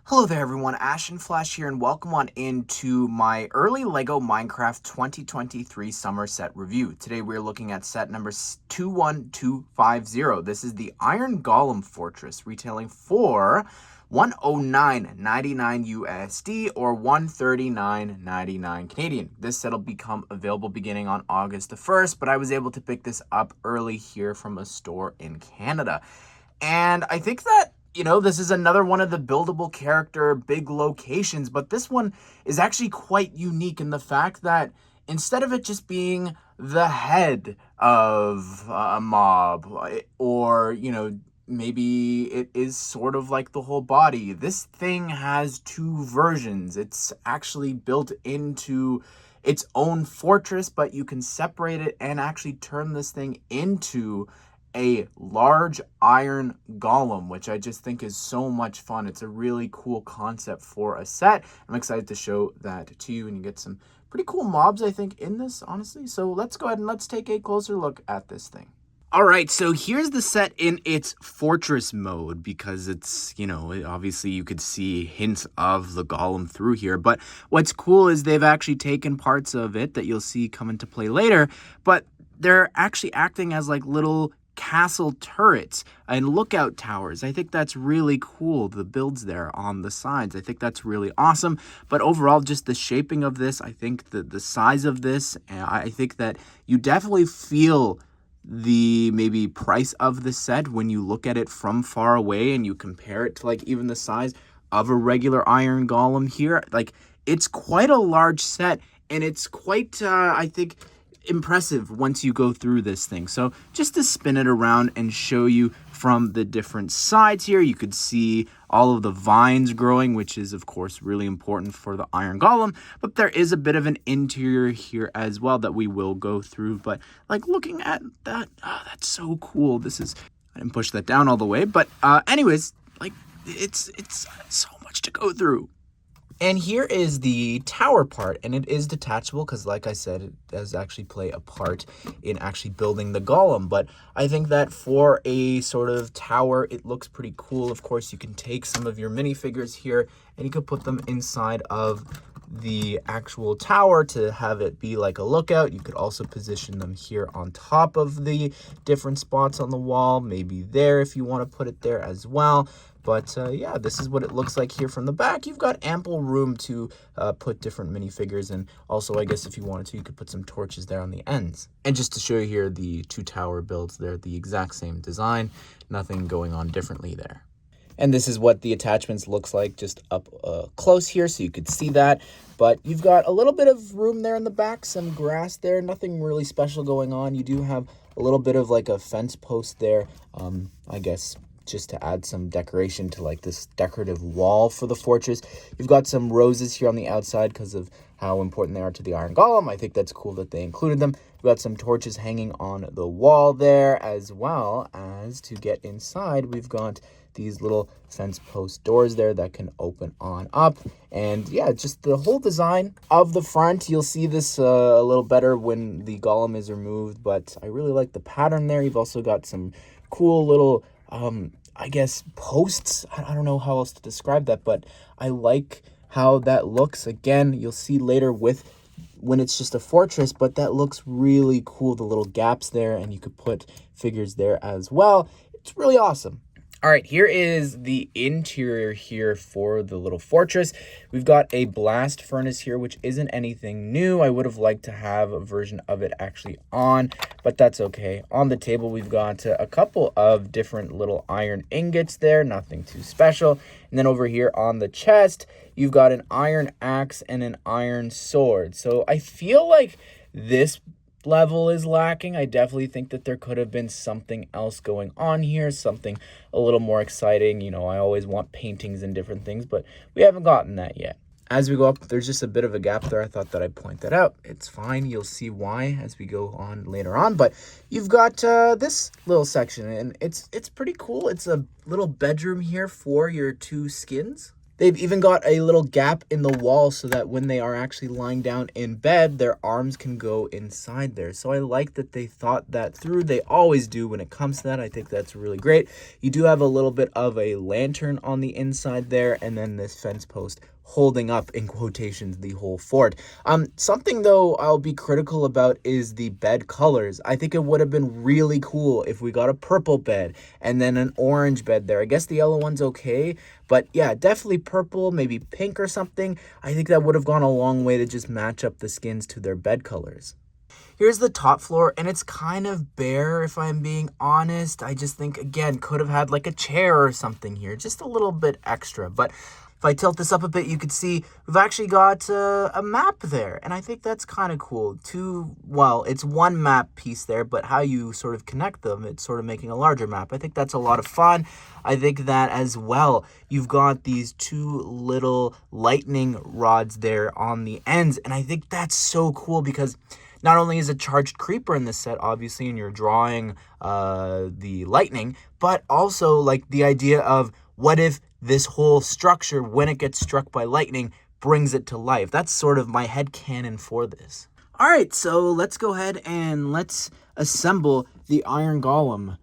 Hello there everyone, Ashnflash here and welcome on into my early LEGO Minecraft 2023 summer set review. Today we're looking at set number 21250. This is the Iron Golem Fortress, retailing for $109.99 USD or $139.99 Canadian. This set will become available beginning on August the 1st, but I was able to pick this up early here from a store in Canada. And I think that this is another one of the buildable character big locations, but this one is actually quite unique in the fact that instead of it just being the head of a mob or, maybe it is sort of like the whole body, this thing has two versions. It's actually built into its own fortress, but you can separate it and actually turn this thing into a large iron golem, which I just think is so much fun. It's a really cool concept for a set. I'm excited to show that to you, and you get some pretty cool mobs, I think, in this, honestly. So let's go ahead and let's take a closer look at this thing. All right, so here's the set in its fortress mode because it's, obviously you could see hints of the golem through here. But what's cool is they've actually taken parts of it that you'll see come into play later, but they're actually acting as like little castle turrets and lookout towers. I think that's really cool, the builds there on the sides. I think that's really awesome. But overall, just the shaping of this, I think the size of this, I think that you definitely feel the maybe price of the set when you look at it from far away and you compare it to like even the size of a regular iron golem here. Like, it's quite a large set, and it's quite I think impressive once you go through this thing. So just to spin it around and show you from the different sides here, you could see all of the vines growing, which is of course really important for the iron golem, but there is a bit of an interior here as well that we will go through. But like, looking at that, that's so cool. I didn't push that down all the way, but anyways, like, it's so much to go through. And here is the tower part, and it is detachable because, like I said, it does actually play a part in actually building the golem. But I think that for a sort of tower, it looks pretty cool. Of course, you can take some of your minifigures here and you could put them inside of the actual tower to have it be like a lookout. You could also position them here on top of the different spots on the wall, maybe there if you want to put it there as well. But yeah, this is what it looks like here from the back. You've got ample room to put different minifigures, and also, I guess if you wanted to, you could put some torches there on the ends. And just to show you here, the two tower builds, they're the exact same design, nothing going on differently there. And this is what the attachments looks like just up close here, so you could see that. But you've got a little bit of room there in the back, some grass there, nothing really special going on. You do have a little bit of like a fence post there, I guess, just to add some decoration to like this decorative wall for the fortress. You've got some roses here on the outside because of how important they are to the iron golem. I think that's cool that they included them. We've got some torches hanging on the wall there, as well as to get inside, we've got these little fence post doors there that can open on up. And yeah, just the whole design of the front, you'll see this a little better when the golem is removed, but I really like the pattern there. You've also got some cool little I guess posts. I don't know how else to describe that, but I like how that looks. Again, you'll see later when it's just a fortress, but that looks really cool, the little gaps there, and you could put figures there as well. It's really awesome. All right, here is the interior here for the little fortress. We've got a blast furnace here, which isn't anything new. I would have liked to have a version of it actually on, but that's okay. On the table, we've got a couple of different little iron ingots there, nothing too special. And then over here on the chest, you've got an iron axe and an iron sword. So I feel like this level is lacking. I definitely think that there could have been something else going on here, something a little more exciting. I always want paintings and different things, but we haven't gotten that yet. As we go up, there's just a bit of a gap there. I thought that I'd point that out. It's fine. You'll see why as we go on later on. But you've got this little section, and it's pretty cool. It's a little bedroom here for your two skins. They've even got a little gap in the wall so that when they are actually lying down in bed, their arms can go inside there. So I like that they thought that through. They always do when it comes to that. I think that's really great. You do have a little bit of a lantern on the inside there, and then this fence post holding up, in quotations, the whole fort. Something though I'll be critical about is the bed colors. I think it would have been really cool if we got a purple bed and then an orange bed there. I guess the yellow one's okay, but yeah, definitely purple, maybe pink or something. I think that would have gone a long way to just match up the skins to their bed colors. Here's the top floor, and it's kind of bare, if I'm being honest. I just think, again, could have had like a chair or something here, just a little bit extra. But if I tilt this up a bit, you could see we've actually got a map there, and I think that's kind of cool. Well, it's one map piece there, but how you sort of connect them, it's sort of making a larger map. I think that's a lot of fun. I think that as well, you've got these two little lightning rods there on the ends, and I think that's so cool because not only is a charged creeper in this set, obviously, and you're drawing the lightning, but also like the idea of what if this whole structure, when it gets struck by lightning, brings it to life. That's sort of my headcanon for this. All right, so let's go ahead and let's assemble the Iron Golem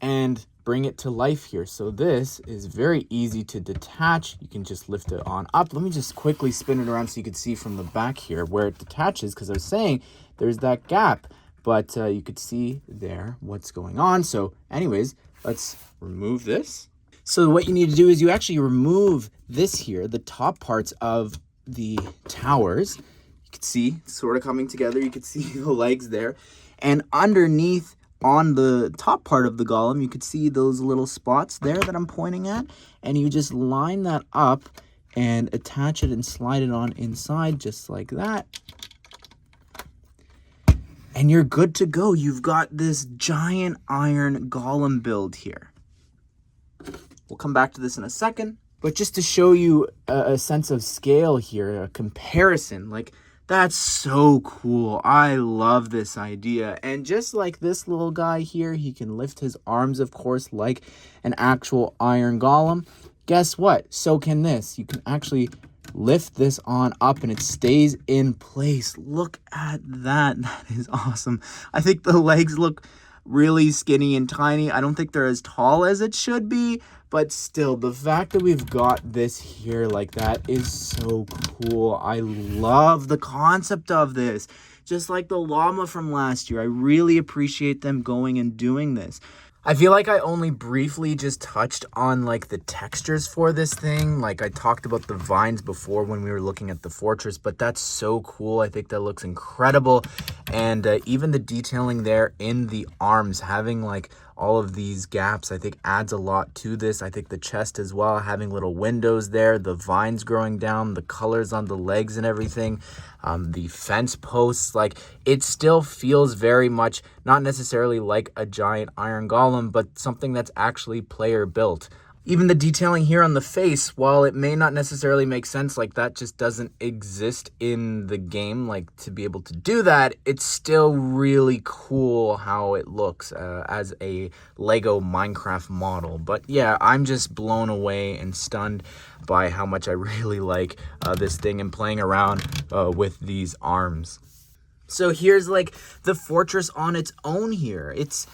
and bring it to life here. So this is very easy to detach. You can just lift it on up. Let me just quickly spin it around so you can see from the back here where it detaches, because I was saying there's that gap, but you could see there what's going on. So anyways, let's remove this. So what you need to do is you actually remove this here, the top parts of the towers. You can see sort of coming together. You can see the legs there. And underneath on the top part of the golem, you could see those little spots there that I'm pointing at. And you just line that up and attach it and slide it on inside just like that. And you're good to go. You've got this giant iron golem build here. We'll come back to this in a second, but just to show you a sense of scale here, a comparison, like that's so cool. I love this idea. And just like this little guy here, he can lift his arms, of course, like an actual iron golem. Guess what? So can this. You can actually lift this on up and it stays in place. Look at that. That is awesome. I think the legs look really skinny and tiny. I don't think they're as tall as it should be, but still, the fact that we've got this here like that is so cool. I love the concept of this. Just like the llama from last year, I really appreciate them going and doing this. I feel like I only briefly just touched on like the textures for this thing. Like I talked about the vines before when we were looking at the fortress, but that's so cool. I think that looks incredible. And even the detailing there in the arms, having like all of these gaps, I think adds a lot to this. I think the chest as well, having little windows there, the vines growing down, the colors on the legs and everything, the fence posts, like it still feels very much not necessarily like a giant iron golem, but something that's actually player built. Even the detailing here on the face, while it may not necessarily make sense, like that just doesn't exist in the game, like to be able to do that, it's still really cool how it looks as a Lego Minecraft model. But yeah, I'm just blown away and stunned by how much I really like this thing and playing around with these arms. So here's like the fortress on its own here. It's,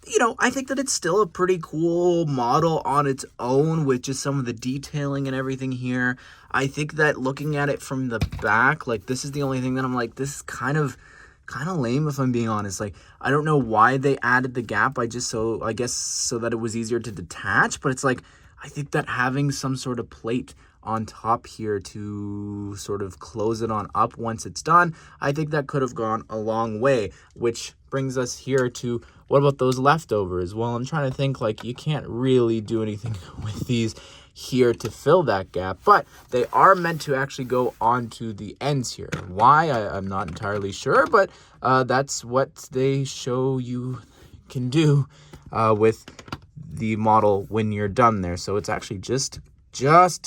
you know, I think that it's still a pretty cool model on its own with just some of the detailing and everything here. I think that looking at it from the back, like this is the only thing that I'm like, this is kind of lame if I'm being honest. Like, I don't know why they added the gap. I guess so that it was easier to detach, but it's like, I think that having some sort of plate on top here to sort of close it on up once it's done, I think that could have gone a long way, which brings us here to what about those leftovers? Well, I'm trying to think, like, you can't really do anything with these here to fill that gap, but they are meant to actually go onto the ends here. Why? I'm not entirely sure, but that's what they show you can do with the model when you're done there. So it's actually just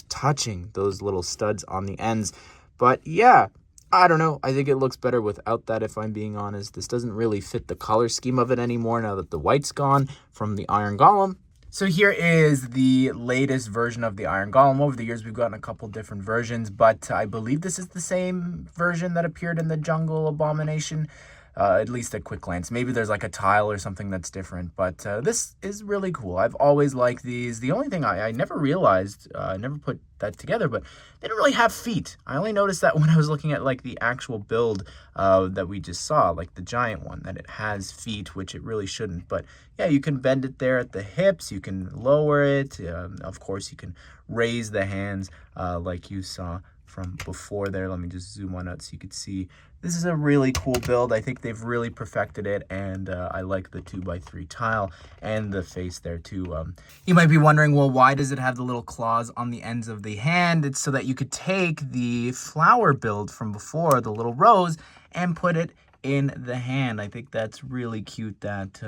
touching those little studs on the ends. But yeah, I don't know. I think it looks better without that, if I'm being honest. This doesn't really fit the color scheme of it anymore now that the white's gone from the Iron Golem. So here is the latest version of the Iron Golem. Over the years, we've gotten a couple different versions, but I believe this is the same version that appeared in the Jungle Abomination, at least at quick glance. Maybe there's like a tile or something that's different, but this is really cool. I've always liked these. The only thing I never realized, I never put that together, but they don't really have feet. I only noticed that when I was looking at like the actual build that we just saw, like the giant one, that it has feet, which it really shouldn't. But yeah, you can bend it there at the hips, you can lower it. Of course, you can raise the hands like you saw from before there. Let me just zoom on out so you could see. This is a really cool build. I think they've really perfected it, and I like the 2x3 tile and the face there too. You might be wondering, well, why does it have the little claws on the ends of the hand? It's so that you could take the flower build from before, the little rose, and put it in the hand. I think that's really cute that,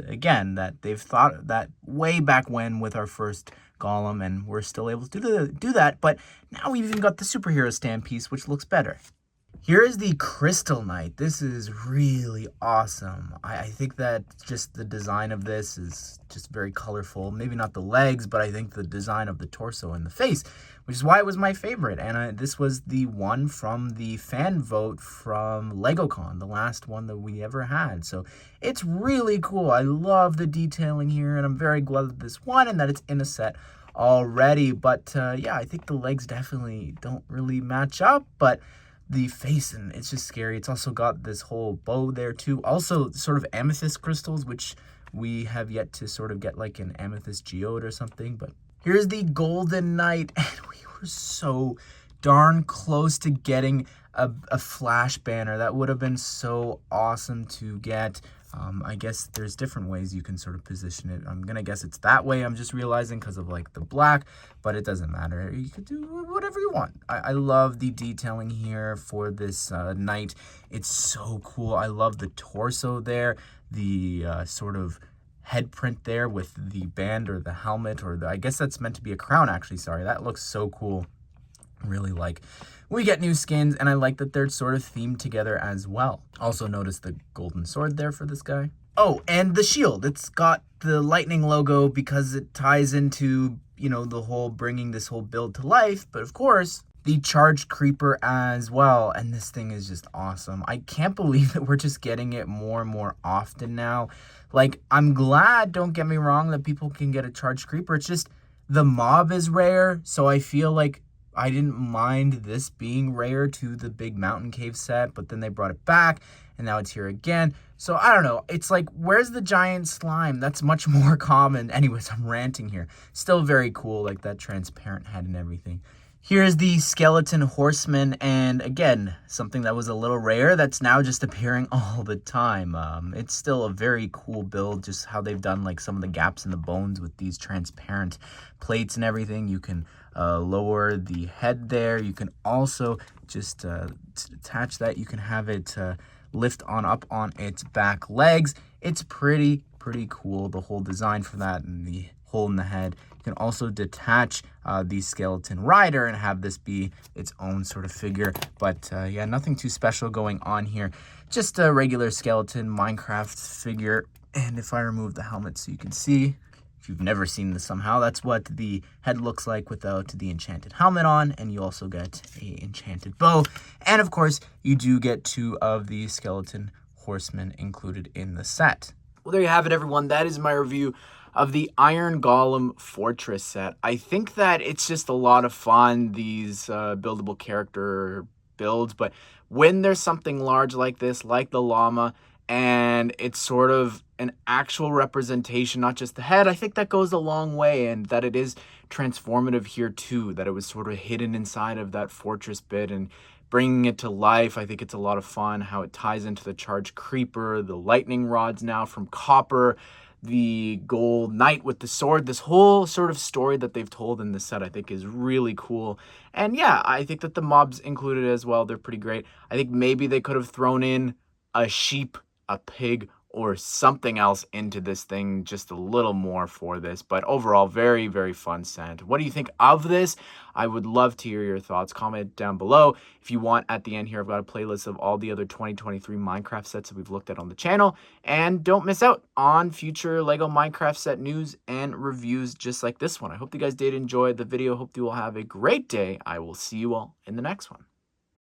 again, that they've thought that way back when with our first Golem, and we're still able to do that, but now we've even got the superhero stand piece, which looks better. Here is the Crystal Knight. This is really awesome. I think that just the design of this is just very colorful. Maybe not the legs, but I think the design of the torso and the face, which is why it was my favorite. And this was the one from the fan vote from LegoCon, the last one that we ever had. So it's really cool. I love the detailing here, and I'm very glad that this won and that it's in a set already. But yeah, I think the legs definitely don't really match up, but the face, and it's just scary. It's also got this whole bow there too. Also sort of amethyst crystals, which we have yet to sort of get like an amethyst geode or something. But here's the Golden Knight, and we were so darn close to getting a flash banner. That would have been so awesome to get. I guess there's different ways you can sort of position it. I'm gonna guess it's that way. I'm just realizing because of like the black, but it doesn't matter. You could do whatever you want. I love the detailing here for this knight. It's so cool. I love the torso there, the sort of head print there with the band or the helmet, or I guess that's meant to be a crown actually. Sorry, that looks so cool. Really like we get new skins, and I like that they're sort of themed together as well. Also notice the golden sword there for this guy. Oh, and the shield. It's got the lightning logo because it ties into, you know, the whole bringing this whole build to life. But of course, the charged creeper as well. And this thing is just awesome. I can't believe that we're just getting it more and more often now. Like, I'm glad, don't get me wrong, that people can get a charged creeper. It's just the mob is rare, so I feel like I didn't mind this being rare to the big mountain cave set, but then they brought it back and now it's here again. So I don't know. It's like, where's the giant slime? That's much more common. Anyways, I'm ranting here. Still very cool, like that transparent head and everything. Here's the skeleton horseman, and again, something that was a little rare that's now just appearing all the time. It's still a very cool build, just how they've done like some of the gaps in the bones with these transparent plates and everything. You can lower the head there. You can also just attach that. You can have it lift on up on its back legs. It's pretty cool, the whole design for that, and the hole in the head. You can also detach the skeleton rider and have this be its own sort of figure. But yeah, nothing too special going on here. Just a regular skeleton Minecraft figure. And if I remove the helmet so you can see, if you've never seen this somehow, that's what the head looks like without the enchanted helmet on. And you also get a enchanted bow. And of course, you do get 2 of the skeleton horsemen included in the set. Well, there you have it, everyone. That is my review of the Iron Golem Fortress set. I think that it's just a lot of fun, these buildable character builds, but when there's something large like this, like the llama, and it's sort of an actual representation, not just the head, I think that goes a long way, and that it is transformative here too, that it was sort of hidden inside of that fortress bit and bringing it to life. I think it's a lot of fun how it ties into the charged creeper, the lightning rods now from copper, the gold knight with the sword. This whole sort of story that they've told in this set I think is really cool. And yeah, I think that the mobs included as well, they're pretty great. I think maybe they could have thrown in a sheep, a pig, or something else into this thing, just a little more for this. But overall, very, very fun set. What do you think of this? I would love to hear your thoughts. Comment down below. If you want, at the end here, I've got a playlist of all the other 2023 Minecraft sets that we've looked at on the channel. And don't miss out on future LEGO Minecraft set news and reviews just like this one. I hope you guys did enjoy the video. Hope you will have a great day. I will see you all in the next one.